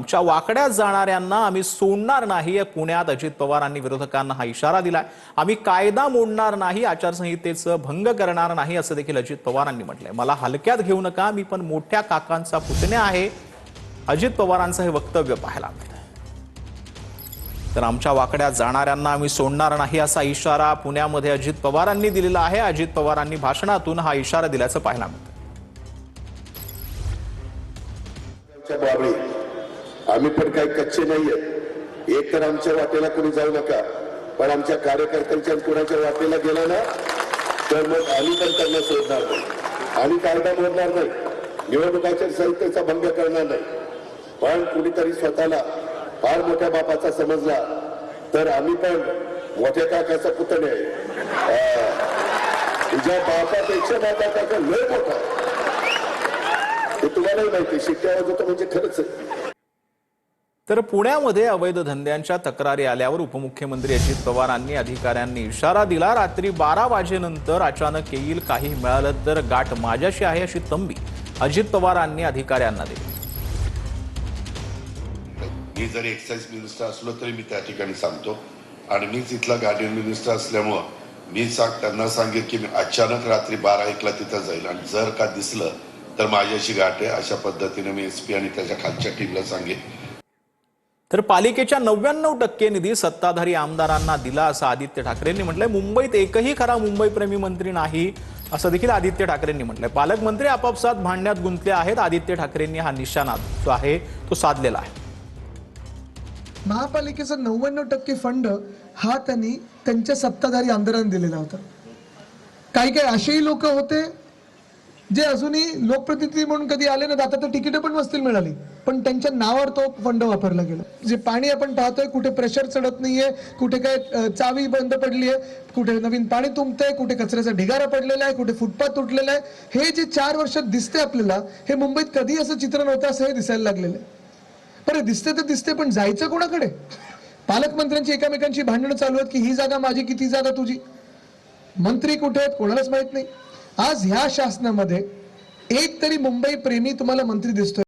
आमच्या वाकड्यात जाणाऱ्यांना आम्ही सोडणार नाही, या पुण्यात अजित पवारांनी विरोधकांना हा इशारा दिलाय। आम्ही कायदा मोडणार नाही, आचारसंहितेचं भंग करणार नाही असं देखील अजित पवारांनी म्हटलंय। मला हलक्यात घेऊ नका, मी पण मोठ्या काकांचा पुतण्या आहे, अजित पवारांचं हे वक्तव्य पाहायला मिळतंय। तर आमच्या वाकड्यात जाणाऱ्यांना आम्ही सोडणार नाही असा इशारा पुण्यामध्ये अजित पवारांनी दिलेला आहे। अजित पवारांनी भाषणातून हा इशारा दिल्याचं पाहायला मिळतंय। आम्ही पण काही कच्चे नाहीयेत। एक तर आमच्या वाटेला कोणी जाऊ नका, पण आमच्या कार्यकर्त्यांच्या कुणाच्या वाटेला गेला ना तर मग आम्ही पण त्यांना सोडणार नाही। आम्ही कायदा मोडणार नाही, निवडणुकाच्या संहितेचा भंग करणार नाही। पण कुणीतरी स्वतःला फार मोठ्या बापाचा समजला तर आम्ही पण मोठ्या काकाचा पुतण्या आहे। तुझ्या बापापेक्षा माझा काका लय मोठा, हे तुम्हालाही माहिती। शिट्ट्यावर होतं म्हणजे खरंच आहे। तर पुण्यामध्ये अवैध धंद्यांच्या तक्रारी आल्यावर उपमुख्यमंत्री अजित पवारांनी अधिकाऱ्यांनी इशारा दिला। रात्री 12 वाजेनंतर अचानक येईल, काही मिळालं तर गाठ माझ्याशी आहे अशी तंबी अजित पवारांनी अधिकाऱ्यांना दिली। मी जरी एक्साइज मिनिस्टर असलो तरी मी त्या ठिकाणी सांगतो, आणि मीच इथला गार्डियन मिनिस्टर असल्यामुळं मी त्यांना सांगेन की मी अचानक रात्री 12-1ला तिथं जाईल, आणि जर का दिसलं तर माझ्याशी गाठ आहे अशा पद्धतीने मी एसपी आणि त्याच्या खालच्या टीमला सांगेन। तर पालिकेच्या 99% निधी सत्ताधारी आमदारांना दिला असं आदित्य ठाकरेंनी म्हटलंय। मुंबईत एकही खरा मुंबईप्रेमी मंत्री नाही असं देखील आदित्य ठाकरेंनी म्हटलंय। पालकमंत्री आपापसात भांडण्यात गुंतले आहेत। आदित्य ठाकरेंनी हा निशाणा जो आहे तो साधलेला आहे। महापालिकेचा 99% फंड हा त्यांनी त्यांच्या सत्ताधारी आमदारांना दिलेला होता। काही काही असेही लोक होते जे अजूनही लोकप्रतिनिधी म्हणून कधी आले ना, आता तर तिकीट पण नसतील मिळाली, पण त्यांच्या नावावर तो फंड वापरला गेला। जे पाणी आपण पाहतोय, कुठे प्रेशर चढत नाहीये, कुठे काय चावी बंद पडली आहे, कुठे नवीन पाणी तुंबतंय, कुठे कचऱ्याचा ढिगारा पडलेला आहे, कुठे फुटपाथ तुटलेला आहे, हे जे 4 वर्षात दिसते आपल्याला, हे मुंबईत कधी असं चित्र नव्हतं असं हे दिसायला लागलेलं आहे। बरं, दिसते तर दिसते, पण जायचं कोणाकडे? पालकमंत्र्यांची एकमेकांची भांडणं चालू आहेत की ही जागा माझी की ती जागा तुझी, मंत्री कुठे आहेत कोणालाच माहित नाही। आज ह्या शासनामध्ये एक तरी मुंबई प्रेमी तुम्हाला मंत्री दिसतोय?